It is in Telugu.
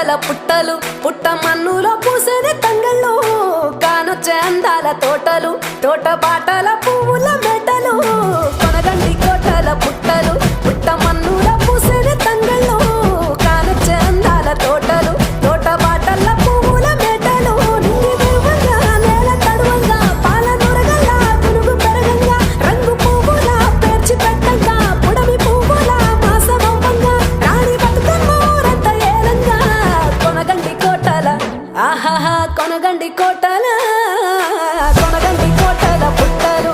కోటల పుట్టలు పుట్ట మన్నులో పూసేది తంగళ్ళు కానొచ్చే అందాల తోటలు తోట బాటల పువ్వుల మెటలు కొనగండి కోటల పుట్టలు పుట్ట మన్నులో పూసేది తంగళ్ళు కానొచ్చే అందాల తోటలు తోట బాటల పువ్వుల మెటలు నింగి దేవంగా నేల తడువంగా పాల నొరగల్లా పునుగు పెరగంగా రంగు పువ్వుల పేర్చి పెట్టంగా పుడమి పువ్వుల మాసవంగా రాణి బతుకమ్మూరంత ఏలంగా కొనగండి కోటల ఆహాహా కొనగండి కోటల పుట్టలు